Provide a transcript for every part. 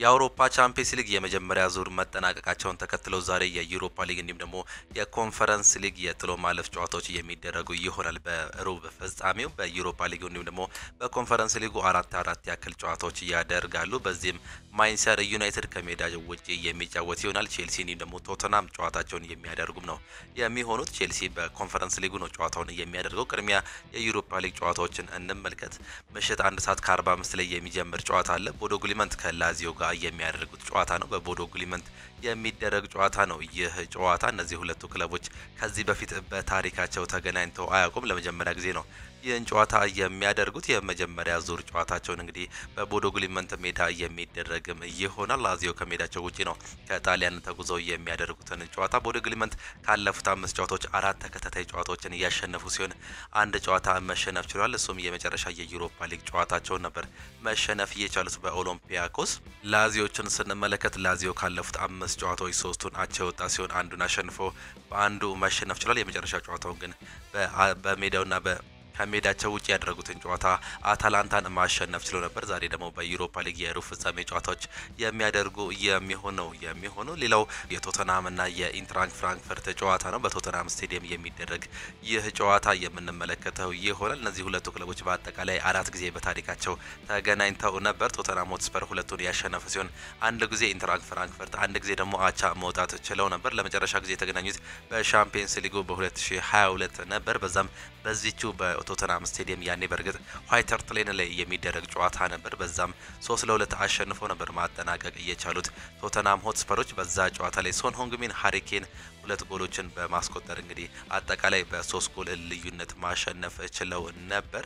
የአውሮፓ ቻምፒየንስ ሊግ የመጀመሪያ ዙር መጠናቀቃቸውን ተከትለው ዛሬ የዩሮፓ ሊግ እንዲሁም ደግሞ የኮንፈረንስ ሊግ የጥሎ ማለፍ ጨዋታዎች የሚደረጉ ይሆናል። በሩብ ፍጻሜው በዩሮፓ ሊግ እንዲሁም ደግሞ በኮንፈረንስ ሊጉ አራት ያክል ጨዋታዎች ያደርጋሉ። በዚህም ማንቸስተር ዩናይትድ ከሜዳ ውጪ የሚጫወት ይሆናል። ቼልሲ እንዲሁም ደግሞ ቶተናም ጨዋታቸውን የሚያደርጉም ነው የሚሆኑት። ቼልሲ በኮንፈረንስ ሊጉ ነው ጨዋታውን የሚያደርገው። ቅድሚያ የዩሮፓ ሊግ ጨዋታዎችን እንመልከት። ምሽት 1:45 ላይ የሚጀምር ጨዋታ አለ። ቦዶ ግሊመንት ከላዚዮ ጋር የሚያደርጉት ጨዋታ ነው። በቦዶ ግሊመንት የሚደረግ ጨዋታ ነው። ይህ ጨዋታ እነዚህ ሁለቱ ክለቦች ከዚህ በፊት በታሪካቸው ተገናኝተው አያውቁም። ለመጀመሪያ ጊዜ ነው ይህን ጨዋታ የሚያደርጉት። የመጀመሪያ ዙር ጨዋታቸውን እንግዲህ በቦዶ ግሊመንት ሜዳ የሚደረግም ይሆናል። ላዚዮ ከሜዳቸው ውጪ ነው ከጣሊያን ተጉዘው የሚያደርጉትን ጨዋታ። ቦዶ ግሊመንት ካለፉት 5 ጨዋታዎች 4 ተከታታይ ጨዋታዎችን እያሸነፉ ሲሆን አንድ ጨዋታ መሸነፍ ችሏል። እሱም የመጨረሻ የዩሮፓ ሊግ ጨዋታቸውን ነበር መሸነፍ የቻሉት በኦሎምፒያኮስ። ላዚዮችን ስንመለከት ላዚዮ ካለፉት 5 ጨዋታዎች 3ቱን አቻ የወጣ ሲሆን አንዱን አሸንፎ በአንዱ መሸነፍ ችሏል። የመጨረሻ ጨዋታውን ግን በሜዳውና ከሜዳቸው ውጪ ያደረጉትን ጨዋታ አታላንታን ማሸነፍ ችሎ ነበር። ዛሬ ደግሞ በዩሮፓ ሊግ የሩብ ፍጻሜ ጨዋታዎች የሚያደርጉ የሚሆነው ሌላው የቶተናምና የኢንትራንክ ፍራንክፈርት ጨዋታ ነው። በቶተናም ስቴዲየም የሚደረግ ይህ ጨዋታ የምንመለከተው ይሆናል። እነዚህ ሁለቱ ክለቦች በአጠቃላይ 4 ጊዜ በታሪካቸው ተገናኝተው ነበር። ቶተናም ሆትስፐር ሁለቱን ያሸነፈ ሲሆን አንድ ጊዜ ኢንትራንክ ፍራንክፈርት አንድ ጊዜ ደግሞ አቻ መውጣት ችለው ነበር። ለመጨረሻ ጊዜ የተገናኙት በሻምፒየንስ ሊጉ በ2022 ነበር። በዛም በዚቹ በቶተናም ስቴዲየም ያኔ በርግጥ ዋይት ሃርት ሌን ላይ የሚደረግ ጨዋታ ነበር። በዛም 3-2 አሸንፈው ነበር ማጠናቀቅ የቻሉት ቶተናም ሆትስፐሮች። በዛ ጨዋታ ላይ ሶን ሆንግሚን ሃሪኬን 2 ጎሎችን በማስቆጠር እንግዲህ አጠቃላይ በ3 ጎል ልዩነት ማሸነፍ ችለው ነበር።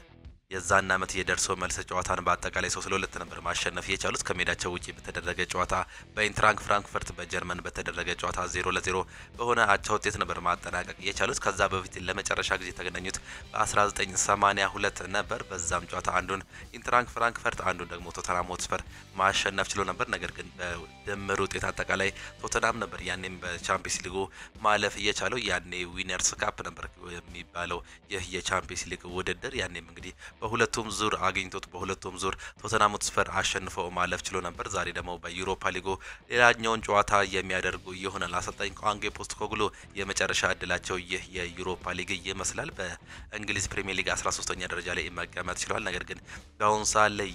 የዛን አመት የደርሶ መልስ ጨዋታን በአጠቃላይ 3-2 ነበር ማሸነፍ የቻሉት። ከሜዳቸው ውጪ በተደረገ ጨዋታ በኢንትራንክ ፍራንክፈርት በጀርመን በተደረገ ጨዋታ 0-0 በሆነ አቻ ውጤት ነበር ማጠናቀቅ የቻሉት። ከዛ በፊት ለመጨረሻ ጊዜ የተገናኙት በ1982 ነበር። በዛም ጨዋታ አንዱን ኢንትራንክ ፍራንክፈርት አንዱን ደግሞ ቶተናም ሆትስፐር ማሸነፍ ችሎ ነበር። ነገር ግን በድምር ውጤት አጠቃላይ ቶተናም ነበር ያኔም በቻምፒየንስ ሊጉ ማለፍ የቻለው። ያኔ ዊነርስ ካፕ ነበር የሚባለው ይህ የቻምፒየንስ ሊግ ውድድር። ያኔም እንግዲህ በሁለቱም ዙር አግኝቶት በሁለቱም ዙር ቶተናም ሆትስፐር አሸንፈው ማለፍ ችሎ ነበር። ዛሬ ደግሞ በዩሮፓ ሊጉ ሌላኛውን ጨዋታ የሚያደርጉ ይሆናል። አሰልጣኝ አንጌ ፖስተኮግሉ የመጨረሻ እድላቸው ይህ የዩሮፓ ሊግ ይመስላል። በእንግሊዝ ፕሪሚየር ሊግ 13ኛ ደረጃ ላይ መቀመጥ ችሏል። ነገር ግን በአሁኑ ሰዓት ላይ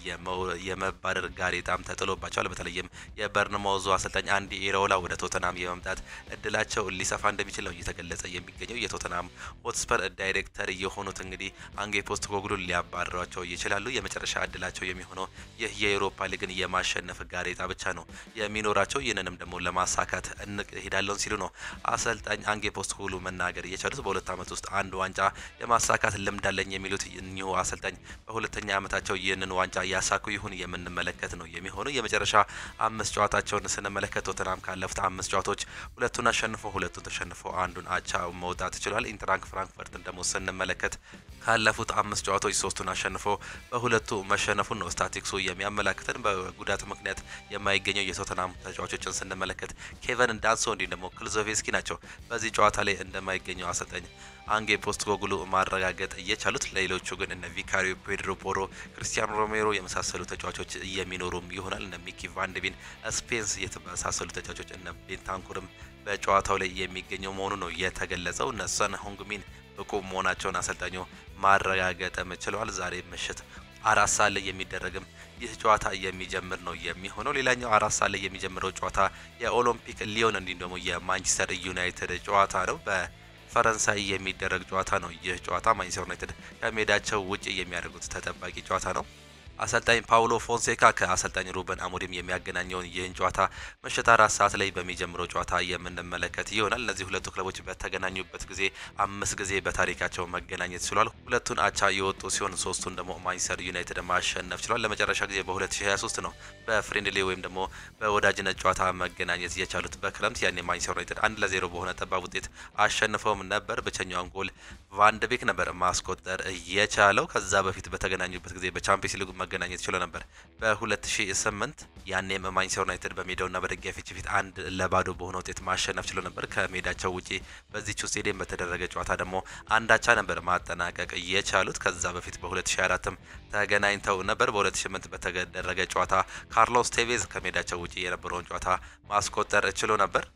የመባረር ጋሬጣም ተጥሎባቸዋል። በተለይም የበርንማውዙ አሰልጣኝ አንዲ ኢራኦላ ወደ ቶተናም የመምጣት እድላቸው ሊሰፋ እንደሚችል ነው እየተገለጸ የሚገኘው። የቶተናም ሆትስፐር ዳይሬክተር የሆኑት እንግዲህ አንጌ ፖስተኮግሉ ሊያባረሯቸው ይችላሉ። የመጨረሻ እድላቸው የሚሆነው ይህ የዩሮፓ ሊግን የማሸነፍ ጋሬጣ ብቻ ነው የሚኖራቸው። ይህንንም ደግሞ ለማሳካት እንሄዳለን ሲሉ ነው አሰልጣኝ አንጌ ፖስተኮግሉ መናገር የቻሉት። በ2 አመት ውስጥ አንድ ዋንጫ የማሳካት ልምድ አለኝ የሚሉት እኚሁ አሰልጣኝ በሁለተኛ አመታቸው ይህንን ዋንጫ ያሳኩ ይሁን የምንመለከት ነው የሚሆነው። የመጨረሻ 5 ጨዋታቸውን ስንመለከት ቶተናም ካለፉት 5 ጨዋታዎች 2ቱን አሸንፎ 2ቱን ተሸንፎ አንዱን አቻ መውጣት ችሏል። ኢንትራንክ ፍራንክፈርትን ደግሞ ስንመለከት ካለፉት 5 ጨዋታዎች 3ቱን አሸንፎ በሁለቱ መሸነፉን ነው ስታቲክሱ የሚያመላክተን። በጉዳት ምክንያት የማይገኘው የቶተናም ተጫዋቾችን ስንመለከት ኬቨን ዳንሶ እንዲሁም ደግሞ ክልዞቬስኪ ናቸው። በዚህ ጨዋታ ላይ እንደማይገኘው አሰልጣኝ አንጌ ፖስተኮግሉ ማረጋገጥ እየቻሉት። ሌሎቹ ግን እነ ቪካሪዮ ፔድሮ ፖሮ፣ ክሪስቲያኖ ሮሜሮ የመሳሰሉ ተጫዋቾች የሚኖሩም ይሆናል። እነ ሚኪ ቫንደቢን ስፔንስ የተመሳሰሉ ተጫዋቾች እነ ቤንታንኩርም በጨዋታው ላይ የሚገኘው መሆኑ ነው የተገለጸው። እነ ሶን ሆንግሚን ብቁ መሆናቸውን አሰልጣኙ ማረጋገጥም ችለዋል። ዛሬ ምሽት 4 ሰዓት ላይ የሚደረግም ይህ ጨዋታ የሚጀምር ነው የሚሆነው። ሌላኛው 4 ሰዓት ላይ የሚጀምረው ጨዋታ የኦሎምፒክ ሊዮን እንዲሁም ደግሞ የማንቸስተር ዩናይትድ ጨዋታ ነው። በፈረንሳይ የሚደረግ ጨዋታ ነው። ይህ ጨዋታ ማንቸስተር ዩናይትድ ከሜዳቸው ውጪ የሚያደርጉት ተጠባቂ ጨዋታ ነው። አሰልጣኝ ፓውሎ ፎንሴካ ከአሰልጣኝ ሩበን አሞሪም የሚያገናኘውን ይህን ጨዋታ ምሽት 4 ሰዓት ላይ በሚጀምረው ጨዋታ የምንመለከት ይሆናል። እነዚህ ሁለቱ ክለቦች በተገናኙበት ጊዜ 5 ጊዜ በታሪካቸው መገናኘት ችሏል። 2ቱን አቻ የወጡ ሲሆን 3ቱን ደግሞ ማንቸስተር ዩናይትድ ማሸነፍ ችሏል። ለመጨረሻ ጊዜ በ2023 ነው በፍሬንድሊ ወይም ደግሞ በወዳጅነት ጨዋታ መገናኘት የቻሉት በክረምት። ያኔ ማንቸስተር ዩናይትድ 1-0 በሆነ ጠባብ ውጤት አሸንፈውም ነበር። ብቸኛውን ጎል ቫንደቤክ ነበር ማስቆጠር የቻለው። ከዛ በፊት በተገናኙበት ጊዜ በቻምፒየንስ ሊግ መገናኘት ችሎ ነበር። በ2008 ያኔም ማንቸስተር ዩናይትድ በሜዳውና በደጋፊዎች ፊት 1-0 በሆነ ውጤት ማሸነፍ ችሎ ነበር። ከሜዳቸው ውጪ በዚህው ስቴዲየም በተደረገ ጨዋታ ደግሞ አንዳቻ ነበር ማጠናቀቅ የቻሉት። ከዛ በፊት በ2004ም ተገናኝተው ነበር። በ2008 በተደረገ ጨዋታ ካርሎስ ቴቬዝ ከሜዳቸው ውጪ የነበረውን ጨዋታ ማስቆጠር ችሎ ነበር።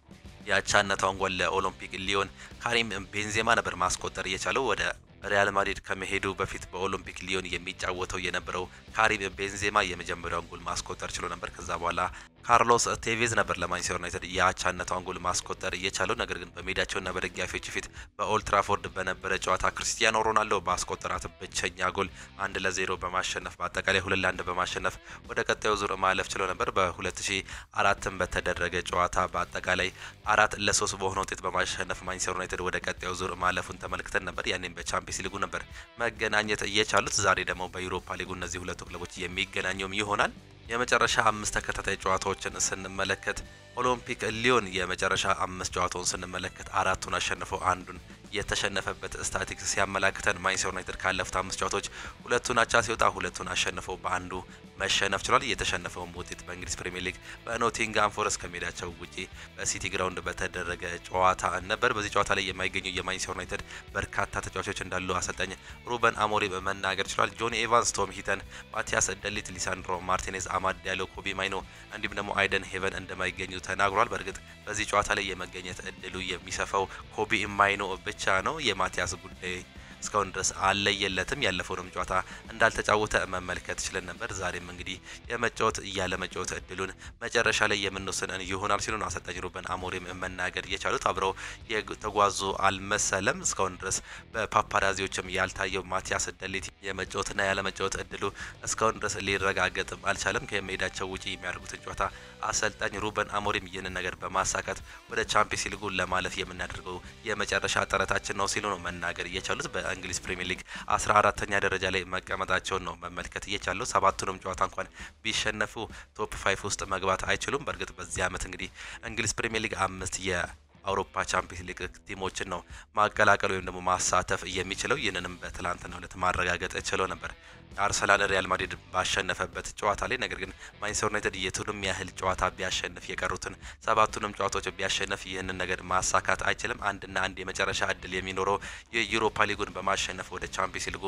ያቻነቷን ጎል ለኦሎምፒክ ሊዮን ካሪም ቤንዜማ ነበር ማስቆጠር የቻለው። ወደ ሪያል ማድሪድ ከመሄዱ በፊት በኦሎምፒክ ሊዮን የሚጫወተው የነበረው ካሪም ቤንዜማ የመጀመሪያውን ጎል ማስቆጠር ችሎ ነበር። ከዛ በኋላ ካርሎስ ቴቬዝ ነበር ለማንቸስተር ዩናይትድ ያቻነቷን ጎል ማስቆጠር የቻለው። ነገር ግን በሜዳቸውና በደጋፊዎች ፊት በኦልትራፎርድ በነበረ ጨዋታ ክርስቲያኖ ሮናልዶ ባስቆጠራት ብቸኛ ጎል 1-0 በማሸነፍ በአጠቃላይ 2-1 በማሸነፍ ወደ ቀጣዩ ዙር ማለፍ ችሎ ነበር። በ2004 በተደረገ ጨዋታ በአጠቃላይ 4-3 በሆነ ውጤት በማሸነፍ ማንቸስተር ዩናይትድ ወደ ቀጣዩ ዙር ማለፉን ተመልክተን ነበር። ያኔም በቻምፒየንስ ሊጉ ነበር መገናኘት የቻሉት። ዛሬ ደግሞ በዩሮፓ ሊጉ እነዚህ ሁለቱ ክለቦች የሚገናኙም ይሆናል። የመጨረሻ 5 ተከታታይ ጨዋታዎችን ስንመለከት ኦሎምፒክ ሊዮን የመጨረሻ 5 ጨዋታውን ስንመለከት 4ቱን አሸንፈው አንዱን የተሸነፈበት ስታቲክስ ሲያመላክተን ማንቸስተር ዩናይትድ ካለፉት 5 ጨዋታዎች 2ቱን አቻ ሲወጣ 2ቱን አሸንፈው በአንዱ መሸነፍ ችሏል። የተሸነፈውን ውጤት በእንግሊዝ ፕሪሚየር ሊግ በኖቲንጋም ፎረስት ከሜዳቸው ውጪ በሲቲ ግራውንድ በተደረገ ጨዋታ ነበር። በዚህ ጨዋታ ላይ የማይገኙ የማንቸስተር ዩናይትድ በርካታ ተጫዋቾች እንዳሉ አሰልጣኝ ሩበን አሞሪም መናገር ችሏል። ጆኒ ኤቫንስ፣ ቶም ሂተን፣ ማቲያስ ደሊት፣ ሊሳንድሮ ማርቲኔዝ፣ አማድ ዲያሎ፣ ኮቢ ማይኖ እንዲሁም ደግሞ አይደን ሄቨን እንደማይገኙ ተናግሯል። በእርግጥ በዚህ ጨዋታ ላይ የመገኘት እድሉ የሚሰፋው ኮቢ ማይኖ ብቻ ነው። የማቲያስ ጉዳይ እስካሁን ድረስ አለየለትም። ያለፈውንም ጨዋታ እንዳልተጫወተ መመልከት ችለን ነበር። ዛሬም እንግዲህ የመጫወት ያለመጫወት እድሉን መጨረሻ ላይ የምንወስን ይሆናል ሲሉ ነው አሰልጣኝ ሩበን አሞሪም መናገር የቻሉት። አብረው የተጓዙ አልመሰለም። እስካሁን ድረስ በፓፓራዚዎችም ያልታየው ማቲያስ ደሊት የመጫወትና ያለመጫወት እድሉ እስካሁን ድረስ ሊረጋገጥም አልቻለም። ከሜዳቸው ውጪ የሚያደርጉትን ጨዋታ አሰልጣኝ ሩበን አሞሪም ይህንን ነገር በማሳካት ወደ ቻምፒየንስ ሊጉ ለማለፍ የምናደርገው የመጨረሻ ጥረታችን ነው ሲሉ ነው መናገር የቻሉት። በእንግሊዝ ፕሪሚየር ሊግ 14ኛ ደረጃ ላይ መቀመጣቸውን ነው መመልከት እየቻሉ። 7ቱንም ጨዋታ እንኳን ቢሸነፉ ቶፕ 5 ውስጥ መግባት አይችሉም። በእርግጥ በዚህ ዓመት እንግዲህ እንግሊዝ ፕሪሚየር ሊግ 5 የአውሮፓ ቻምፒየንስ ሊግ ቲሞችን ነው ማቀላቀል ወይም ደግሞ ማሳተፍ የሚችለው። ይህንንም በትላንትናው ዕለት ማረጋገጥ ችለው ነበር አርሰናል ሪያል ማድሪድ ባሸነፈበት ጨዋታ ላይ። ነገር ግን ማንቸስተር ዩናይትድ የቱንም ያህል ጨዋታ ቢያሸንፍ የቀሩትን 7ቱንም ጨዋታዎች ቢያሸንፍ ይህንን ነገር ማሳካት አይችልም። አንድ የመጨረሻ እድል የሚኖረው የዩሮፓ ሊጉን በማሸነፍ ወደ ቻምፒየንስ ሊጉ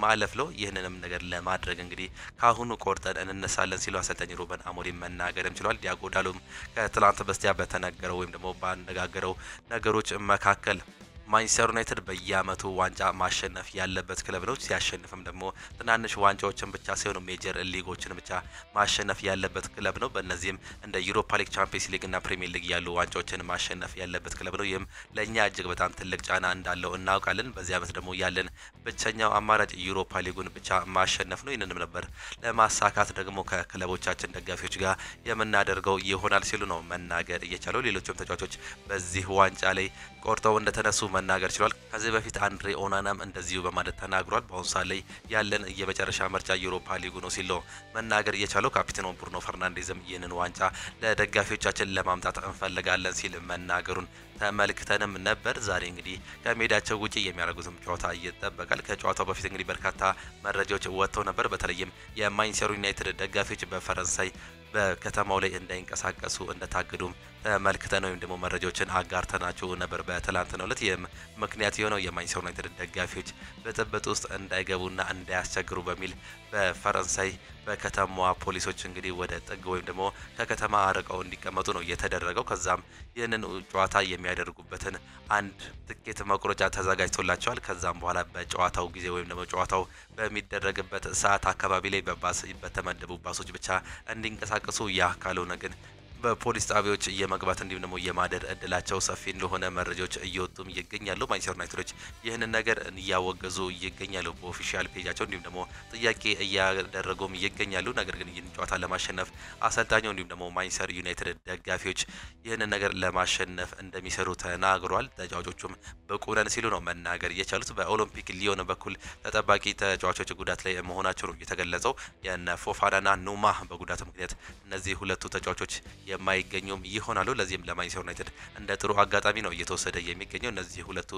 ማለፍ ነው። ይህንንም ነገር ለማድረግ እንግዲህ ካሁኑ ቆርጠን እንነሳለን ሲሉ አሰልጣኝ ሩበን አሞሪም መናገርም ችሏል። ዲያጎ ዳሎም ከትላንት በስቲያ በተነገረው ወይም ደግሞ ባነጋገረው ነገሮች መካከል ማንቸስተር ዩናይትድ በየአመቱ ዋንጫ ማሸነፍ ያለበት ክለብ ነው። ሲያሸንፍም ደግሞ ትናንሽ ዋንጫዎችን ብቻ ሳይሆን ሜጀር ሊጎችን ብቻ ማሸነፍ ያለበት ክለብ ነው። በእነዚህም እንደ ዩሮፓ ሊግ፣ ቻምፒየንስ ሊግ እና ፕሪሚየር ሊግ ያሉ ዋንጫዎችን ማሸነፍ ያለበት ክለብ ነው። ይህም ለእኛ እጅግ በጣም ትልቅ ጫና እንዳለው እናውቃለን። በዚህ አመት ደግሞ ያለን ብቸኛው አማራጭ ዩሮፓ ሊጉን ብቻ ማሸነፍ ነው። ይህንንም ነበር ለማሳካት ደግሞ ከክለቦቻችን ደጋፊዎች ጋር የምናደርገው ይሆናል ሲሉ ነው መናገር እየቻለው። ሌሎችም ተጫዋቾች በዚህ ዋንጫ ላይ ቆርጠው እንደተነሱ መናገር ችሏል። ከዚህ በፊት አንድሬ ኦናናም እንደዚሁ በማለት ተናግሯል። በአሁኑ ሰዓት ላይ ያለን የመጨረሻ ምርጫ ዩሮፓ ሊጉ ነው ሲል መናገር እየቻለው። ካፒቴኑ ብሩኖ ፈርናንዴዝም ይህንን ዋንጫ ለደጋፊዎቻችን ለማምጣት እንፈልጋለን ሲል መናገሩን ተመልክተንም ነበር። ዛሬ እንግዲህ ከሜዳቸው ውጪ የሚያደርጉትም ጨዋታ ይጠበቃል። ከጨዋታው በፊት እንግዲህ በርካታ መረጃዎች ወጥተው ነበር። በተለይም የማንቸስተር ዩናይትድ ደጋፊዎች በፈረንሳይ በከተማው ላይ እንዳይንቀሳቀሱ እንደታገዱም ተመልክተን ወይም ደግሞ መረጃዎችን አጋርተናቸው ነበር በትላንትናው ዕለት። ይህም ምክንያት የሆነው የማንቸስተር ዩናይትድ ደጋፊዎች ብጥብጥ ውስጥ እንዳይገቡና እንዳያስቸግሩ በሚል በፈረንሳይ በከተማዋ ፖሊሶች እንግዲህ ወደ ጥግ ወይም ደግሞ ከከተማ አርቀው እንዲቀመጡ ነው የተደረገው። ከዛም ይህንን ጨዋታ የሚያደርጉበትን አንድ ትኬት መቁረጫ ተዘጋጅቶላቸዋል። ከዛም በኋላ በጨዋታው ጊዜ ወይም ደግሞ ጨዋታው በሚደረግበት ሰዓት አካባቢ ላይ በባስ በተመደቡ ባሶች ብቻ እንዲንቀሳቀሱ ያ ካልሆነ ግን በፖሊስ ጣቢያዎች የመግባት እንዲሁም ደግሞ የማደር እድላቸው ሰፊ እንደሆነ መረጃዎች እየወጡም ይገኛሉ። ማንቸስተር ዩናይትዶች ይህንን ነገር እያወገዙ ይገኛሉ በኦፊሻል ፔጃቸው፣ እንዲሁም ደግሞ ጥያቄ እያደረጉም ይገኛሉ። ነገር ግን ይህን ጨዋታ ለማሸነፍ አሰልጣኙ እንዲሁም ደግሞ ማንቸስተር ዩናይትድ ደጋፊዎች ይህንን ነገር ለማሸነፍ እንደሚሰሩ ተናግሯል። ተጫዋቾቹም ብቁ ነን ሲሉ ነው መናገር የቻሉት። በኦሎምፒክ ሊዮን በኩል ተጠባቂ ተጫዋቾች ጉዳት ላይ መሆናቸው ነው የተገለጸው። የነ ፎፋናና ኑማ በጉዳት ምክንያት እነዚህ ሁለቱ ተጫዋቾች የማይገኙም ይሆናሉ። ለዚህም ለማንቸስተር ዩናይትድ እንደ ጥሩ አጋጣሚ ነው እየተወሰደ የሚገኘው። እነዚህ ሁለቱ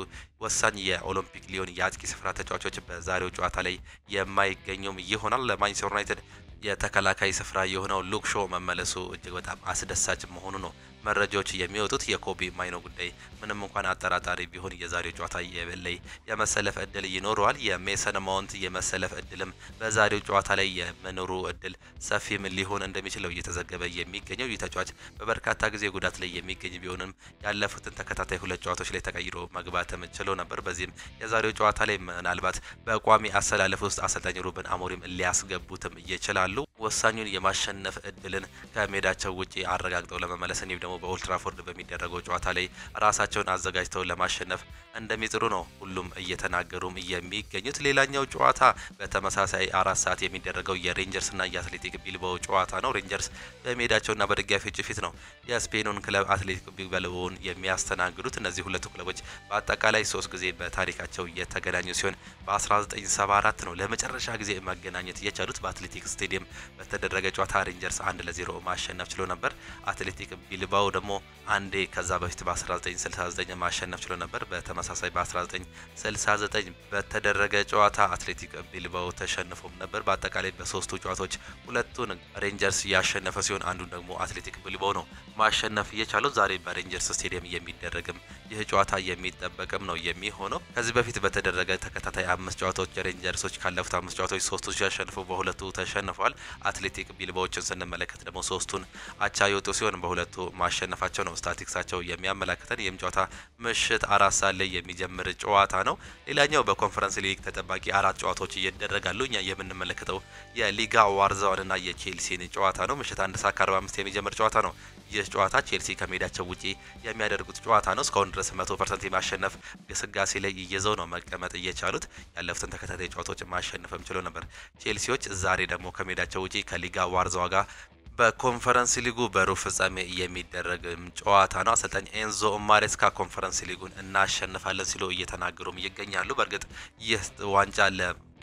ወሳኝ የኦሎምፒክ ሊዮን የአጥቂ ስፍራ ተጫዋቾች በዛሬው ጨዋታ ላይ የማይገኙም ይሆናል። ለማንቸስተር ዩናይትድ የተከላካይ ስፍራ የሆነው ሉክ ሾው መመለሱ እጅግ በጣም አስደሳች መሆኑ ነው መረጃዎች የሚወጡት። የኮቢ ማይኖ ጉዳይ ምንም እንኳን አጠራጣሪ ቢሆን የዛሬው ጨዋታ ላይ የመሰለፍ እድል ይኖረዋል። የሜሰን ማውንት የመሰለፍ እድልም በዛሬው ጨዋታ ላይ የመኖሩ እድል ሰፊም ሊሆን እንደሚችል ነው እየተዘገበ የሚገኘው። ይህ ተጫዋች በበርካታ ጊዜ ጉዳት ላይ የሚገኝ ቢሆንም ያለፉትን ተከታታይ ሁለት ጨዋታዎች ላይ ተቀይሮ መግባትም ችሎ ነበር። በዚህም የዛሬው ጨዋታ ላይ ምናልባት በቋሚ አሰላለፍ ውስጥ አሰልጣኝ ሩበን አሞሪም ሊያስገቡትም ይችላሉ። ወሳኙን የማሸነፍ እድልን ከሜዳቸው ውጪ አረጋግጠው ለመመለስ እንዲሁም ደግሞ በኦልትራፎርድ በሚደረገው ጨዋታ ላይ ራሳቸውን አዘጋጅተው ለማሸነፍ እንደሚጥሩ ነው ሁሉም እየተናገሩም የሚገኙት። ሌላኛው ጨዋታ በተመሳሳይ 4 ሰዓት የሚደረገው የሬንጀርስና የአትሌቲክ ቢልባኦ ጨዋታ ነው። ሬንጀርስ በሜዳቸውና በደጋፊዎች ፊት ነው የስፔኑን ክለብ አትሌቲክ ቢልባኦን የሚያስተናግዱት። እነዚህ ሁለቱ ክለቦች በአጠቃላይ 3 ጊዜ በታሪካቸው የተገናኙ ሲሆን በ1974 ነው ለመጨረሻ ጊዜ መገናኘት የቻሉት። በአትሌቲክ ስቴዲየም በተደረገ ጨዋታ ሬንጀርስ 1-0 ማሸነፍ ችሎ ነበር። አትሌቲክ ቢልባኦ ደግሞ አንዴ ከዛ በፊት በ1969 ማሸነፍ ችሎ ነበር። በተመሳሳይ በ1969 በተደረገ ጨዋታ አትሌቲክ ቢልባኦ ተሸንፎም ነበር። በአጠቃላይ በሶስቱ ጨዋታዎች ሁለቱን ሬንጀርስ ያሸነፈ ሲሆን አንዱን ደግሞ አትሌቲክ ቢልባኦ ነው ማሸነፍ የቻለው። ዛሬ በሬንጀርስ ስቴዲየም የሚደረግም ይህ ጨዋታ የሚጠበቅም ነው የሚሆነው። ከዚህ በፊት በተደረገ ተከታታይ 5 ጨዋታዎች ሬንጀርሶች ካለፉት 5 ጨዋታዎች 3ቱን ሲያሸንፉ በሁለቱ ተሸንፈዋል። አትሌቲክ ቢልባኦችን ስንመለከት ደግሞ 3ቱን አቻ የወጡ ሲሆን በሁለቱ ማሸነፋቸው ነው ስታቲክሳቸው የሚያመላክተን። ይህም ጨዋታ ምሽት 4 ሰዓት ላይ የሚጀምር ጨዋታ ነው። ሌላኛው በኮንፈረንስ ሊግ ተጠባቂ 4 ጨዋታዎች ይደረጋሉ። እኛ የምንመለከተው የሊጋ ዋርዛዋንና የቼልሲን ጨዋታ ነው። ምሽት 1 ሰዓት ከ45 የሚጀምር ጨዋታ ነው። ይህ ጨዋታ ቼልሲ ከሜዳቸው ውጪ የሚያደርጉት ጨዋታ ነው። እስካሁን ድረስ 100% የማሸነፍ ግስጋሴ ላይ እየዘው ነው መቀመጥ እየቻሉት። ያለፉትን ተከታታይ ጨዋታዎች ማሸነፍም ችሎ ነበር ቼልሲዎች። ዛሬ ደግሞ ከሜዳቸው ውጪ ከሊጋ ዋርዛዋ ጋር በኮንፈረንስ ሊጉ በሩብ ፍጻሜ የሚደረግ ጨዋታ ነው። አሰልጣኝ ኤንዞ ማሬስካ ኮንፈረንስ ሊጉን እናሸንፋለን ሲሉ እየተናገሩም ይገኛሉ። በእርግጥ ይህ ዋንጫ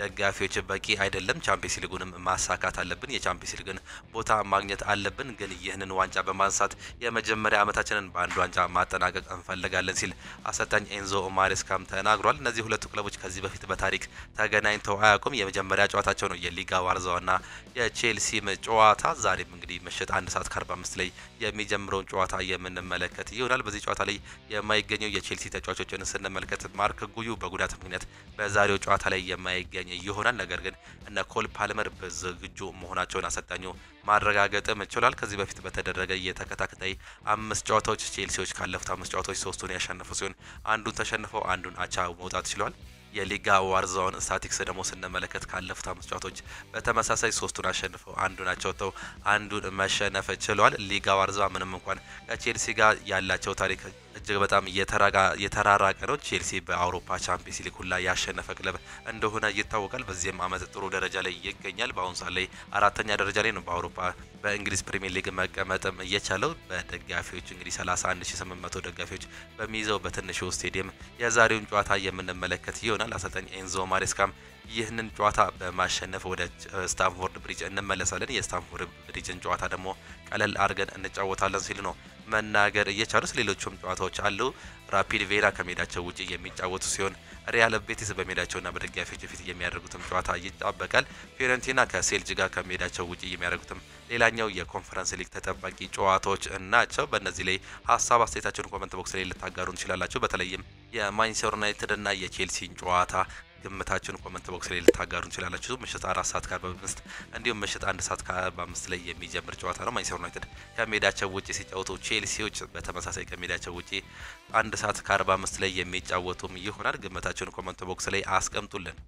ደጋፊዎች በቂ አይደለም። ቻምፒየንስ ሊጉንም ማሳካት አለብን። የቻምፒየንስ ሊግን ቦታ ማግኘት አለብን። ግን ይህንን ዋንጫ በማንሳት የመጀመሪያ ዓመታችንን በአንድ ዋንጫ ማጠናቀቅ እንፈልጋለን ሲል አሰልጣኝ ኤንዞ ማሬስካም ተናግሯል። እነዚህ ሁለቱ ክለቦች ከዚህ በፊት በታሪክ ተገናኝተው አያውቁም። የመጀመሪያ ጨዋታቸው ነው የሊጋ ዋርዛዋና የቼልሲ ጨዋታ። ዛሬም እንግዲህ ምሽት 1 ሰዓት ከ45 ላይ የሚጀምረውን ጨዋታ የምንመለከት ይሆናል። በዚህ ጨዋታ ላይ የማይገኘው የቼልሲ ተጫዋቾችን ስንመለከት ማርክ ጉዩ በጉዳት ምክንያት በዛሬው ጨዋታ ላይ የማይገኝ ይሆናል። ነገር ግን እነ ኮል ፓልመር በዝግጁ መሆናቸውን አሰልጣኙ ማረጋገጥም ችሏል። ከዚህ በፊት በተደረገ የተከታታይ 5 ጨዋታዎች ቼልሲዎች ካለፉት 5 ጨዋታዎች 3ቱን ያሸነፉ ሲሆን አንዱን ተሸንፈው አንዱን አቻ መውጣት ችሏል። የሊጋ ዋርዛውን ስታቲክስ ደግሞ ስንመለከት ካለፉት 5 ጨዋታዎች በተመሳሳይ 3ቱን አሸንፈው አንዱን አቻ ወጥተው አንዱን መሸነፍ ችሏል። ሊጋ ዋርዛዋ ምንም እንኳን ከቼልሲ ጋር ያላቸው ታሪክ እጅግ በጣም የተራራቀ ነው። ቼልሲ በአውሮፓ ቻምፒየንስ ሊግ ሁላ ያሸነፈ ክለብ እንደሆነ ይታወቃል። በዚህም አመት ጥሩ ደረጃ ላይ ይገኛል። በአሁኑ ሰዓት ላይ 4ኛ ደረጃ ላይ ነው በአውሮፓ በእንግሊዝ ፕሪሚየር ሊግ መቀመጥም እየቻለው። በደጋፊዎች እንግዲህ 31800 ደጋፊዎች በሚይዘው በትንሹ ስቴዲየም የዛሬውን ጨዋታ የምንመለከት ይሆናል። አሰልጣኝ ኤንዞ ማሬስካም ይህንን ጨዋታ በማሸነፍ ወደ ስታንፎርድ ብሪጅ እንመለሳለን፣ የስታንፎርድ ብሪጅን ጨዋታ ደግሞ ቀለል አድርገን እንጫወታለን ሲሉ ነው መናገር እየቻሉት። ሌሎችም ጨዋታዎች አሉ። ራፒድ ቬራ ከሜዳቸው ውጪ የሚጫወቱ ሲሆን ሪያል ቤቲስ በሜዳቸውና በደጋፊዎች ፊት የሚያደርጉትም ጨዋታ ይጠበቃል። ፊዮረንቲና ከሴልጅ ጋር ከሜዳቸው ውጪ የሚያደርጉትም ሌላኛው የኮንፈረንስ ሊግ ተጠባቂ ጨዋታዎች ናቸው። በእነዚህ ላይ ሀሳብ አስተያየታችሁን ኮሜንት ቦክስ ላይ ልታጋሩን ትችላላችሁ። በተለይም የማንቸስተር ዩናይትድ እና የቼልሲን ጨዋታ ግምታችሁን ኮሜንት ቦክስ ላይ ልታጋሩ እንችላላችሁ። ምሽት 4 ሰዓት ከ45 እንዲሁም ምሽት 1 ሰዓት ከ45 ላይ የሚጀምር ጨዋታ ነው። ማንቸስተር ዩናይትድ ከሜዳቸው ውጪ ሲጫወቱ፣ ቼልሲዎች በተመሳሳይ ከሜዳቸው ውጪ 1 ሰዓት ከ45 ላይ የሚጫወቱም ይሆናል። ግምታችሁን ኮሜንት ቦክስ ላይ አስቀምጡልን።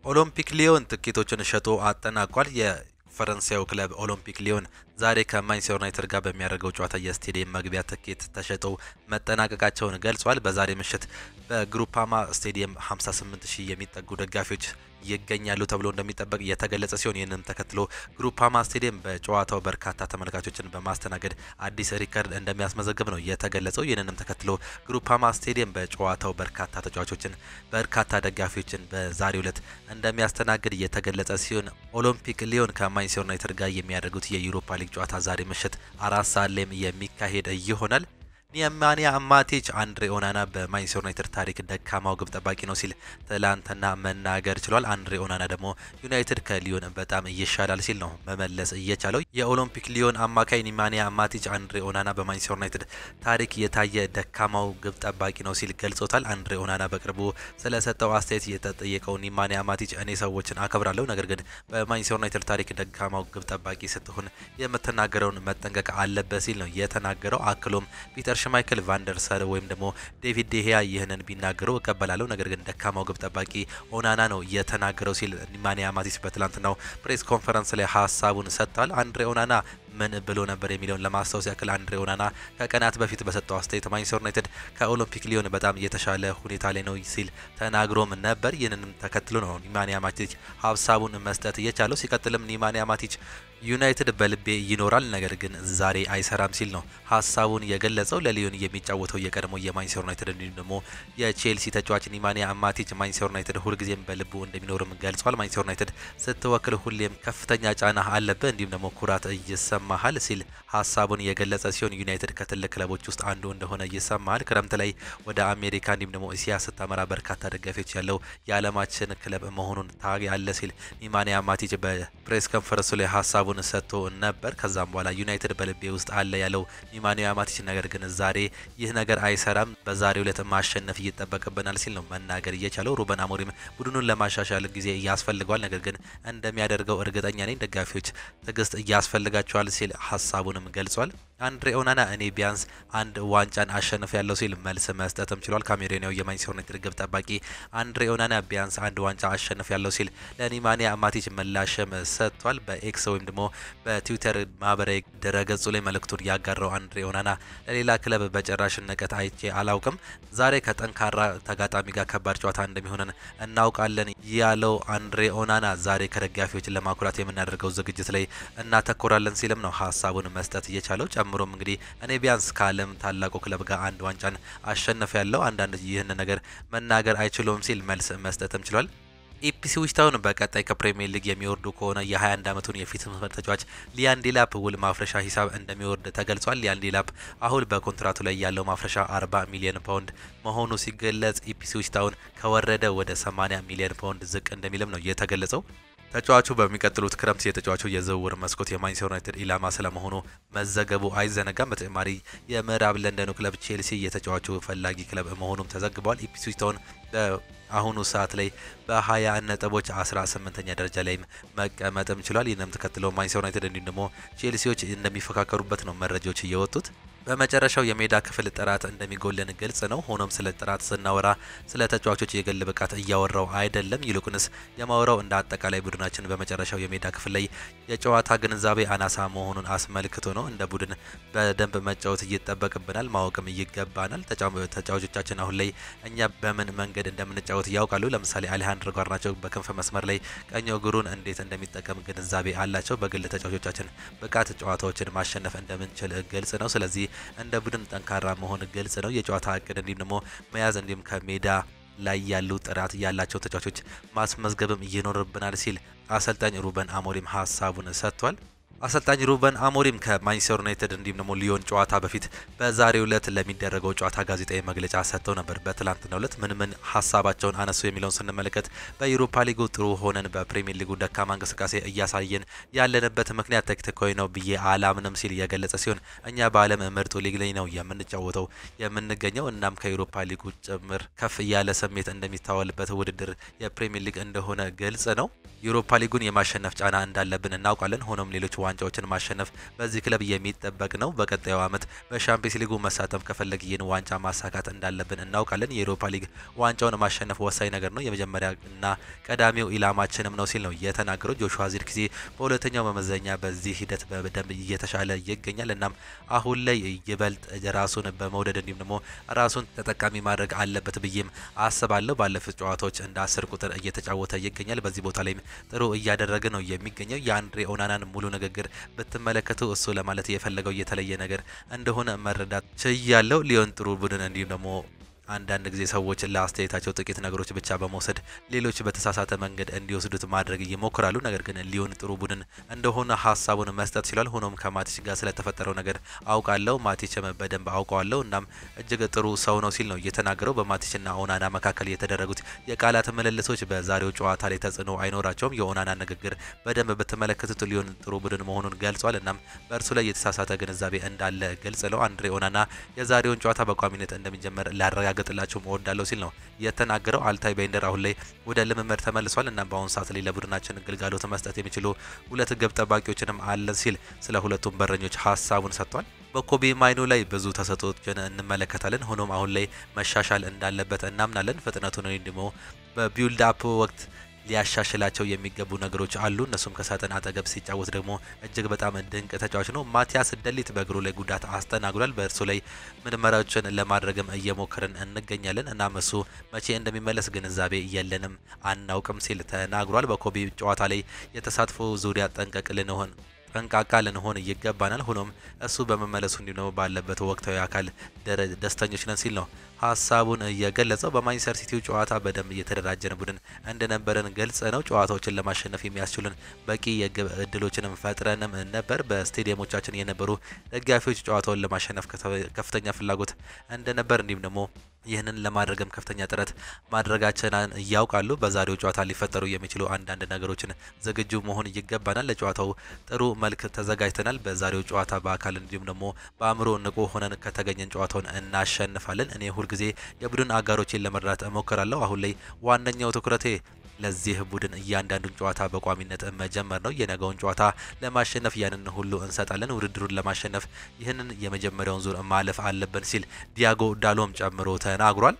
ኦሎምፒክ ሊዮን ትኬቶችን ሸጦ አጠናቋል። የፈረንሳዩ ክለብ ኦሎምፒክ ሊዮን ዛሬ ከማንቸስተር ዩናይትድ ጋር በሚያደርገው ጨዋታ የስቴዲየም መግቢያ ትኬት ተሸጠው መጠናቀቃቸውን ገልጿል። በዛሬ ምሽት በግሩፓማ ስቴዲየም 58000 የሚጠጉ ደጋፊዎች ይገኛሉ ተብሎ እንደሚጠበቅ የተገለጸ ሲሆን ይህንንም ተከትሎ ግሩፓማ ስቴዲየም በጨዋታው በርካታ ተመልካቾችን በማስተናገድ አዲስ ሪከርድ እንደሚያስመዘግብ ነው የተገለጸው። ይህንንም ተከትሎ ግሩፓማ ስቴዲየም በጨዋታው በርካታ ተጫዋቾችን በርካታ ደጋፊዎችን በዛሬው ዕለት እንደሚያስተናግድ የተገለጸ ሲሆን ኦሎምፒክ ሊዮን ከማንቸስተር ዩናይትድ ጋር የሚያደርጉት የዩሮፓ ሊግ ጨዋታ ዛሬ ምሽት 4 ሰዓት ላይም የሚካሄድ ይሆናል። ኒማንያ ማቲች አንድሬ ኦናና በማንቸስተር ዩናይትድ ታሪክ ደካማው ግብ ጠባቂ ነው ሲል ትላንትና መናገር ችሏል። አንድሬ ኦናና ደግሞ ዩናይትድ ከሊዮን በጣም ይሻላል ሲል ነው መመለስ እየቻለው። የኦሎምፒክ ሊዮን አማካይ ኒማንያ ማቲች አንድሬ ኦናና በማንቸስተር ዩናይትድ ታሪክ የታየ ደካማው ግብ ጠባቂ ነው ሲል ገልጾታል። አንድሬ ኦናና በቅርቡ ስለሰጠው አስተያየት የተጠየቀው ኒማንያ ማቲች እኔ ሰዎችን አከብራለሁ፣ ነገር ግን በማንቸስተር ዩናይትድ ታሪክ ደካማው ግብ ጠባቂ ስትሆን የምትናገረውን መጠንቀቅ አለበት ሲል ነው የተናገረው። አክሎም ፒተር ሽማይክል ቫንደርሳር ወይም ደግሞ ዴቪድ ዴሂያ ይህንን ቢናገሩ እቀበላለሁ፣ ነገር ግን ደካማው ግብ ጠባቂ ኦናና ነው የተናገረው ሲል ኒማንያ ማቲች በትላንትናው ፕሬስ ኮንፈረንስ ላይ ሀሳቡን ሰጥቷል። አንድሬ ኦናና ምን ብሎ ነበር የሚለውን ለማስታወስ ያክል አንድሬ ኦናና ከቀናት በፊት በሰጠው አስተያየት ማንቸስተር ዩናይትድ ከኦሎምፒክ ሊዮን በጣም የተሻለ ሁኔታ ላይ ነው ሲል ተናግሮም ነበር። ይህንንም ተከትሎ ነው ኒማንያ ማቲች ሀሳቡን መስጠት እየቻለው። ሲቀጥልም ኒማንያ ማቲች ዩናይትድ በልቤ ይኖራል፣ ነገር ግን ዛሬ አይሰራም ሲል ነው ሀሳቡን የገለጸው። ለሊዮን የሚጫወተው የቀድሞ የማንቸስተር ዩናይትድ እንዲሁም ደግሞ የቼልሲ ተጫዋች ኒማንያ ማቲች ማንቸስተር ዩናይትድ ሁልጊዜም በልቡ እንደሚኖርም ገልጿል። ማንቸስተር ዩናይትድ ስትወክል ሁሌም ከፍተኛ ጫና አለበት እንዲሁም ደግሞ ኩራት ይሰማሃል ሲል ሀሳቡን የገለጸ ሲሆን ዩናይትድ ከትልቅ ክለቦች ውስጥ አንዱ እንደሆነ ይሰማሃል። ክረምት ላይ ወደ አሜሪካ እንዲሁም ደግሞ እስያ ስታመራ በርካታ ደጋፊዎች ያለው የዓለማችን ክለብ መሆኑን ታያለ ሲል ኒማንያ ማቲች በፕሬስ ኮንፈረንሱ ላይ ሀሳቡን ሰጥቶ ነበር። ከዛም በኋላ ዩናይትድ በልቤ ውስጥ አለ ያለው ኒማንያ ማቲች ነገር ግን ዛሬ ይህ ነገር አይሰራም፣ በዛሬው ዕለት ማሸነፍ ይጠበቅብናል ሲል ነው መናገር እየቻለው። ሩበን አሞሪም ቡድኑን ለማሻሻል ጊዜ ያስፈልገዋል፣ ነገር ግን እንደሚያደርገው እርግጠኛ ነኝ፣ ደጋፊዎች ትዕግስት ያስፈልጋቸዋል ሲል ሀሳቡንም ገልጿል። አንድሬ ኦናና እኔ ቢያንስ አንድ ዋንጫን አሸንፍ ያለው ሲል መልስ መስጠትም ችሏል። ካሜሩናዊው የማንቸስተር ዩናይትድ ግብ ጠባቂ አንድሬ ኦናና ቢያንስ አንድ ዋንጫ አሸንፍ ያለው ሲል ለኒማንያ ማቲች ምላሽም ሰጥቷል። በኤክስ ወይም ደግሞ በትዊተር ማህበራዊ ድረገጹ ላይ መልእክቱን ያጋራው አንድሬ ኦናና ለሌላ ክለብ በጭራሽ ንቀት አይቼ አላውቅም፣ ዛሬ ከጠንካራ ተጋጣሚ ጋር ከባድ ጨዋታ እንደሚሆነን እናውቃለን ያለው አንድሬ ኦናና ዛሬ ከደጋፊዎች ለማኩራት የምናደርገው ዝግጅት ላይ እናተኮራለን ሲልም ነው ሀሳቡን መስጠት እየቻለው። ጨምሮም እንግዲህ እኔ ቢያንስ ከዓለም ታላቁ ክለብ ጋር አንድ ዋንጫን አሸንፍ ያለው አንዳንድ ይህን ነገር መናገር አይችሉም ሲል መልስ መስጠትም ችሏል። ኢፕስዊች ታውን በቀጣይ ከፕሪሚየር ሊግ የሚወርዱ ከሆነ የ21 ዓመቱን የፊት መስመር ተጫዋች ሊያን ዴላፕ ውል ማፍረሻ ሂሳብ እንደሚወርድ ተገልጿል። ሊያን ዴላፕ አሁን በኮንትራቱ ላይ ያለው ማፍረሻ 40 ሚሊዮን ፓውንድ መሆኑ ሲገለጽ ኢፕስዊች ታውን ከወረደ ወደ 80 ሚሊዮን ፓውንድ ዝቅ እንደሚልም ነው የተገለጸው። ተጫዋቹ በሚቀጥሉት ክረምት የተጫዋቹ የዝውውር መስኮት የማንቸስተር ዩናይትድ ኢላማ ስለመሆኑ መዘገቡ አይዘነጋም። በተጨማሪ የምዕራብ ለንደኑ ክለብ ቼልሲ የተጫዋቹ ፈላጊ ክለብ መሆኑም ተዘግቧል። ኢፕስዊች ታውን በአሁኑ ሰዓት ላይ በ20 ነጥቦች 18ኛ ደረጃ ላይ መቀመጥም ችሏል። ይህንም ተከትሎ ማንቸስተር ዩናይትድ እንዲሁም ደግሞ ቼልሲዎች እንደሚፈካከሩበት ነው መረጃዎች እየወጡት። በመጨረሻው የሜዳ ክፍል ጥራት እንደሚጎለን ግልጽ ነው። ሆኖም ስለ ጥራት ስናወራ ስለ ተጫዋቾች የግል ብቃት እያወራው አይደለም። ይልቁንስ የማወራው እንደ አጠቃላይ ቡድናችን በመጨረሻው የሜዳ ክፍል ላይ የጨዋታ ግንዛቤ አናሳ መሆኑን አስመልክቶ ነው። እንደ ቡድን በደንብ መጫወት ይጠበቅብናል፣ ማወቅም ይገባናል። ተጫዋቾቻችን አሁን ላይ እኛ በምን መንገድ እንደምንጫወት ያውቃሉ። ለምሳሌ አሌሃንድሮ ጋርናቾ በክንፍ መስመር ላይ ቀኝ እግሩን እንዴት እንደሚጠቀም ግንዛቤ አላቸው። በግል ተጫዋቾቻችን ብቃት ጨዋታዎችን ማሸነፍ እንደምንችል ግልጽ ነው። ስለዚህ እንደ ቡድን ጠንካራ መሆን ግልጽ ነው። የጨዋታ እቅድ እንዲሁም ደግሞ መያዝ እንዲሁም ከሜዳ ላይ ያሉ ጥራት ያላቸው ተጫዋቾች ማስመዝገብም ይኖርብናል ሲል አሰልጣኝ ሩበን አሞሪም ሀሳቡን ሰጥቷል። አሰልጣኝ ሩበን አሞሪም ከማንቸስተር ዩናይትድ እንዲሁም ደግሞ ሊዮን ጨዋታ በፊት በዛሬው ዕለት ለሚደረገው ጨዋታ ጋዜጣዊ መግለጫ ሰጥተው ነበር። በትላንትናው ዕለት ምን ሀሳባቸውን አነሱ የሚለውን ስንመለከት በዩሮፓ ሊጉ ጥሩ ሆነን በፕሪሚየር ሊጉ ደካማ እንቅስቃሴ እያሳየን ያለንበት ምክንያት ተክቲካዊ ነው ብዬ አላምንም ሲል የገለጸ ሲሆን እኛ በዓለም ምርጡ ሊግ ላይ ነው የምንጫወተው የምንገኘው። እናም ከዩሮፓ ሊጉ ጭምር ከፍ ያለ ስሜት እንደሚታወልበት ውድድር የፕሪሚየር ሊግ እንደሆነ ግልጽ ነው። ዩሮፓ ሊጉን የማሸነፍ ጫና እንዳለብን እናውቃለን። ሆኖም ሌሎች ዋንጫዎችን ማሸነፍ በዚህ ክለብ የሚጠበቅ ነው። በቀጣዩ ዓመት በሻምፒየንስ ሊጉ መሳተፍ ከፈለግ ይህን ዋንጫ ማሳካት እንዳለብን እናውቃለን። የዩሮፓ ሊግ ዋንጫውን ማሸነፍ ወሳኝ ነገር ነው፣ የመጀመሪያ እና ቀዳሚው ኢላማችንም ነው ሲል ነው የተናገረው። ጆሹዋ ዚርክዜ በሁለተኛው መመዘኛ በዚህ ሂደት በደንብ እየተሻለ ይገኛል። እናም አሁን ላይ ይበልጥ ራሱን በመውደድ እንዲሁም ደግሞ ራሱን ተጠቃሚ ማድረግ አለበት ብዬም አስባለሁ። ባለፉት ጨዋታዎች እንደ 10 ቁጥር እየተጫወተ ይገኛል። በዚህ ቦታ ላይም ጥሩ እያደረገ ነው የሚገኘው። የአንድሬ ኦናናን ሙሉ ንግግር ብትመለከቱ እሱ ለማለት የፈለገው የተለየ ነገር እንደሆነ መረዳት ችያለሁ። ሊዮን ጥሩ ቡድን እንዲሁም ደግሞ አንዳንድ ጊዜ ሰዎች ለአስተያየታቸው ጥቂት ነገሮች ብቻ በመውሰድ ሌሎች በተሳሳተ መንገድ እንዲወስዱት ማድረግ ይሞክራሉ። ነገር ግን ሊዮን ጥሩ ቡድን እንደሆነ ሀሳቡን መስጠት ችሏል። ሆኖም ከማቲች ጋር ስለተፈጠረው ነገር አውቃለሁ፣ ማቲችም በደንብ አውቀዋለሁ፣ እናም እጅግ ጥሩ ሰው ነው ሲል ነው እየተናገረው። በማቲችና ኦናና መካከል የተደረጉት የቃላት ምልልሶች በዛሬው ጨዋታ ላይ ተጽዕኖ አይኖራቸውም። የኦናና ንግግር በደንብ በተመለከቱት ሊዮን ጥሩ ቡድን መሆኑን ገልጿል። እናም በእርሱ ላይ የተሳሳተ ግንዛቤ እንዳለ ግልጽ ነው። አንድሬ ኦናና የዛሬውን ጨዋታ በቋሚነት እንደሚጀምር ላረጋግጥ ገጥላቸው እወዳለሁ ሲል ነው የተናገረው። አልታይ ቤንደር አሁን ላይ ወደ ልምምድ ተመልሷል እና በአሁኑ ሰዓት ላይ ለቡድናችን ግልጋሎት መስጠት የሚችሉ 2 ግብ ጠባቂዎችንም አለን ሲል ስለ ሁለቱም በረኞች ሀሳቡን ሰጥቷል። በኮቢ ማይኑ ላይ ብዙ ተሰጥኦችን እንመለከታለን። ሆኖም አሁን ላይ መሻሻል እንዳለበት እናምናለን። ፍጥነቱን ደግሞ በቢልድ አፕ ወቅት ሊያሻሽላቸው የሚገቡ ነገሮች አሉ። እነሱም ከሳጥን አጠገብ ሲጫወት ደግሞ እጅግ በጣም ድንቅ ተጫዋች ነው። ማቲያስ ደሊት በእግሩ ላይ ጉዳት አስተናግዷል። በእርሱ ላይ ምርመራዎችን ለማድረግም እየሞከርን እንገኛለን። እናም እሱ መቼ እንደሚመለስ ግንዛቤ የለንም፣ አናውቅም ሲል ተናግሯል። በኮቢ ጨዋታ ላይ የተሳትፎ ዙሪያ ጠንቃቃ ልንሆን ይገባናል። ሆኖም እሱ በመመለሱ እንዲሁ ባለበት ወቅታዊ አካል ደስተኞች ነን ሲል ነው ሀሳቡን የገለጸው። በማንቸስተር ሲቲው ጨዋታ በደንብ እየተደራጀን ቡድን እንደነበረን ግልጽ ነው። ጨዋታዎችን ለማሸነፍ የሚያስችሉን በቂ የግብ እድሎችንም ፈጥረንም ነበር። በስቴዲየሞቻችን የነበሩ ደጋፊዎች ጨዋታውን ለማሸነፍ ከፍተኛ ፍላጎት እንደነበር እንዲሁም ደግሞ ይህንን ለማድረግም ከፍተኛ ጥረት ማድረጋችንን ያውቃሉ። በዛሬው ጨዋታ ሊፈጠሩ የሚችሉ አንዳንድ ነገሮችን ዝግጁ መሆን ይገባናል። ለጨዋታው ጥሩ መልክ ተዘጋጅተናል። በዛሬው ጨዋታ በአካል እንዲሁም ደግሞ በአእምሮ ንቁ ሆነን ከተገኘን ጨዋታውን እናሸንፋለን። እኔ ሁልጊዜ የቡድን አጋሮችን ለመርዳት እሞክራለሁ። አሁን ላይ ዋነኛው ትኩረቴ ለዚህ ቡድን እያንዳንዱን ጨዋታ በቋሚነት መጀመር ነው። የነገውን ጨዋታ ለማሸነፍ ያንን ሁሉ እንሰጣለን። ውድድሩን ለማሸነፍ ይህንን የመጀመሪያውን ዙር ማለፍ አለብን ሲል ዲያጎ ዳሎም ጨምሮ ተናግሯል።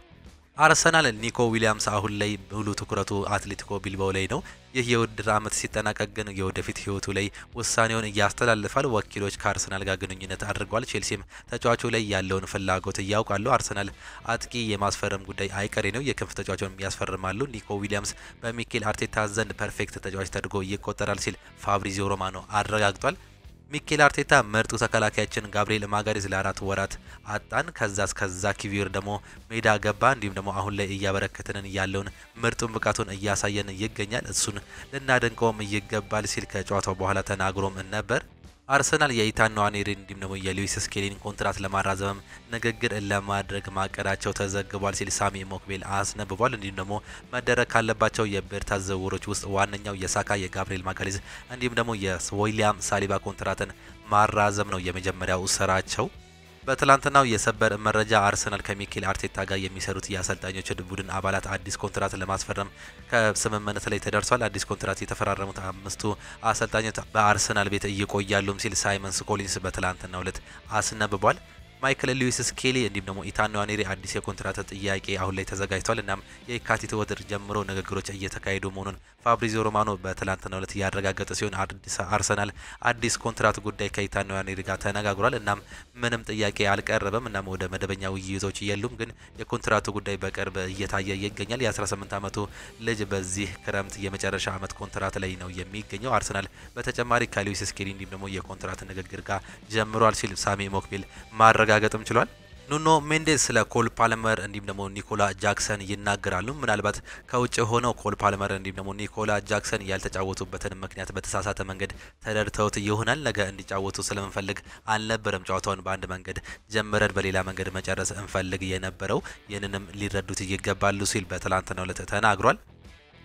አርሰናል ኒኮ ዊሊያምስ አሁን ላይ ሙሉ ትኩረቱ አትሌቲኮ ቢልባኦ ላይ ነው። ይህ የውድድር ዓመት ሲጠናቀቅ ግን የወደፊት ህይወቱ ላይ ውሳኔውን እያስተላልፋል። ወኪሎች ከአርሰናል ጋር ግንኙነት አድርገዋል። ቼልሲም ተጫዋቹ ላይ ያለውን ፍላጎት እያውቃሉ። አርሰናል አጥቂ የማስፈረም ጉዳይ አይቀሬ ነው። የክንፍ ተጫዋቹን ያስፈርማሉ። ኒኮ ዊሊያምስ በሚኬል አርቴታ ዘንድ ፐርፌክት ተጫዋች ተደርጎ ይቆጠራል ሲል ፋብሪዚዮ ሮማኖ አረጋግጧል። ሚኬል አርቴታ ምርጡ ተከላካያችን ጋብሪኤል ማጋሬዝ ለ4 ወራት አጣን፣ ከዛ ኪቪር ደግሞ ሜዳ ገባ። እንዲሁም ደግሞ አሁን ላይ እያበረከተንን ያለውን ምርጡን ብቃቱን እያሳየን ይገኛል። እሱን ልናደንቀውም ይገባል ሲል ከጨዋታው በኋላ ተናግሮም ነበር። አርሰናል የኢታን ንዋኔሪ እንዲሁም ደግሞ የሉዊስ ስኬሊን ኮንትራት ለማራዘም ንግግር ለማድረግ ማቀዳቸው ተዘግቧል ሲል ሳሚ ሞክቤል አስነብቧል። እንዲሁም ደግሞ መደረግ ካለባቸው የብርታት ዝውውሮች ውስጥ ዋነኛው የሳካ የጋብሪኤል ማጋሌዝ እንዲሁም ደግሞ የዊሊያም ሳሊባ ኮንትራትን ማራዘም ነው የመጀመሪያው ስራቸው። በትላንትናው የሰበር መረጃ አርሰናል ከሚኬል አርቴታ ጋር የሚሰሩት የአሰልጣኞች ቡድን አባላት አዲስ ኮንትራት ለማስፈረም ከስምምነት ላይ ተደርሷል። አዲስ ኮንትራት የተፈራረሙት 5ቱ አሰልጣኞች በአርሰናል ቤት ይቆያሉም ሲል ሳይመንስ ኮሊንስ በትላንትናው ዕለት አስነብቧል። ማይክል ሉዊስ ስኬሊ እንዲሁም ደግሞ ኢታን ንዋኔሪ አዲስ የኮንትራት ጥያቄ አሁን ላይ ተዘጋጅቷል። እናም የካቲት ወር ጀምሮ ንግግሮች እየተካሄዱ መሆኑን ፋብሪዚዮ ሮማኖ በትላንትናው ዕለት ያረጋገጠ ሲሆን አርሰናል አዲስ ኮንትራት ጉዳይ ከኢታን ንዋኔሪ ጋር ተነጋግሯል። እናም ምንም ጥያቄ አልቀረበም። እናም ወደ መደበኛ ውይይቶች የሉም፣ ግን የኮንትራቱ ጉዳይ በቅርብ እየታየ ይገኛል። የ18 ዓመቱ ልጅ በዚህ ክረምት የመጨረሻ ዓመት ኮንትራት ላይ ነው የሚገኘው። አርሰናል በተጨማሪ ከሉዊስ ስኬሊ እንዲሁም ደግሞ የኮንትራት ንግግር ጋር ጀምሯል ሲል ሳሚ ሞክቤል ማረጋገጥም ችሏል። ኑኖ ሜንዴስ ስለ ኮል ፓልመር እንዲሁም ደግሞ ኒኮላ ጃክሰን ይናገራሉ። ምናልባት ከውጭ ሆነው ኮል ፓልመር እንዲሁም ደግሞ ኒኮላ ጃክሰን ያልተጫወቱበትን ምክንያት በተሳሳተ መንገድ ተረድተውት ይሆናል። ነገ እንዲጫወቱ ስለምንፈልግ አልነበረም ጨዋታውን በአንድ መንገድ ጀምረን በሌላ መንገድ መጨረስ እንፈልግ የነበረው፣ ይህንንም ሊረዱት ይገባሉ ሲል በትላንትናው ዕለት ተናግሯል።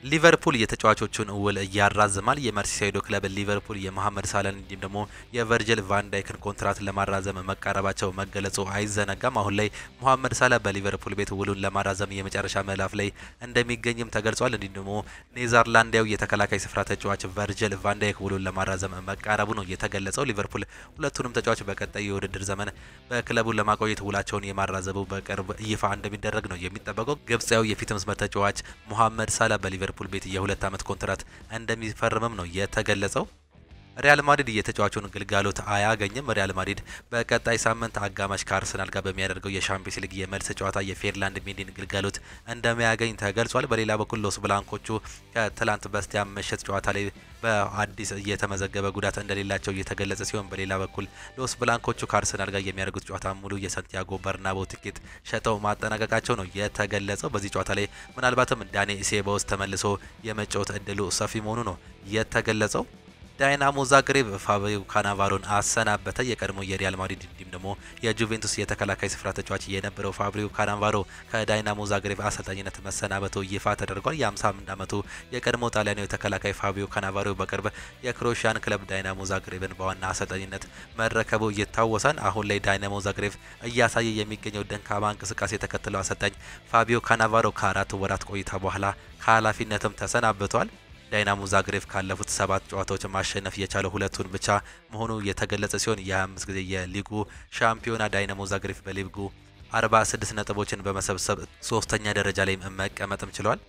ሊቨርፑል የተጫዋቾቹን ውል ያራዝማል። የመርሲሳይዶ ክለብ ሊቨርፑል የመሐመድ ሳላህን እንዲሁም ደግሞ የቨርጅል ቫን ዳይክን ኮንትራት ለማራዘም መቃረባቸው መገለጹ አይዘነጋም። አሁን ላይ መሐመድ ሳላህ በሊቨርፑል ቤት ውሉን ለማራዘም የመጨረሻ ምዕራፍ ላይ እንደሚገኝም ተገልጿል። እንዲሁም ደግሞ ኔዘርላንዳዊ የተከላካይ ስፍራ ተጫዋች ቨርጅል ቫን ዳይክ ውሉን ለማራዘም መቃረቡ ነው የተገለጸው። ሊቨርፑል ሁለቱንም ተጫዋች በቀጣይ የውድድር ዘመን በክለቡ ለማቆየት ውላቸውን የማራዘቡ በቅርብ ይፋ እንደሚደረግ ነው የሚጠበቀው። ግብጻዊ የፊት መስመር ተጫዋች መሐመድ ሳላህ በሊቨርፑል ቤት የ2 ዓመት ኮንትራት እንደሚፈርምም ነው የተገለጸው። ሪያል ማድሪድ የተጫዋቹን ግልጋሎት አያገኝም። ሪያል ማድሪድ በቀጣይ ሳምንት አጋማሽ ከአርሰናል ጋር በሚያደርገው የሻምፒየንስ ሊግ የመልስ ጨዋታ የፌርላንድ ሜንዲን ግልጋሎት እንደሚያገኝ ተገልጿል። በሌላ በኩል ሎስ ብላንኮቹ ከትላንት በስቲያ ምሽት ጨዋታ ላይ በአዲስ እየተመዘገበ ጉዳት እንደሌላቸው እየተገለጸ ሲሆን፣ በሌላ በኩል ሎስ ብላንኮቹ ከአርሰናል ጋር የሚያደርጉት ጨዋታ ሙሉ የሳንቲያጎ በርናባው ትኬት ሸጠው ማጠናቀቃቸው ነው የተገለጸው። በዚህ ጨዋታ ላይ ምናልባትም ዳኒ ሴባዎስ ተመልሶ የመጫወት እድሉ ሰፊ መሆኑ ነው የተገለጸው። ዳይናሞ ዛግሬብ ፋብሪዮ ካናቫሮን አሰናበተ። የቀድሞ የሪያል ማድሪድ እንዲሁም ደግሞ የጁቬንቱስ የተከላካይ ስፍራ ተጫዋች የነበረው ፋብሪዮ ካናቫሮ ከዳይናሞ ዛግሬብ አሰልጣኝነት መሰናበቱ ይፋ ተደርጓል። የ51 ዓመቱ የቀድሞ ጣሊያናዊ ተከላካይ ፋብሪዮ ካናቫሮ በቅርብ የክሮኤሽያን ክለብ ዳይናሞ ዛግሬብን በዋና አሰልጣኝነት መረከቡ ይታወሳል። አሁን ላይ ዳይናሞ ዛግሬብ እያሳየ የሚገኘው ደካማ እንቅስቃሴ ተከትለው አሰልጣኝ ፋብሪዮ ካናቫሮ ከ4 ወራት ቆይታ በኋላ ከኃላፊነትም ተሰናብቷል። ዳይናሞ ዛግሬብ ካለፉት 7 ጨዋታዎች ማሸነፍ የቻለው 2ቱን ብቻ መሆኑ የተገለጸ ሲሆን የ25 ጊዜ የሊጉ ሻምፒዮና ዳይናሞ ዛግሬብ በሊጉ 46 ነጥቦችን በመሰብሰብ 3ኛ ደረጃ ላይ መቀመጥም ችሏል።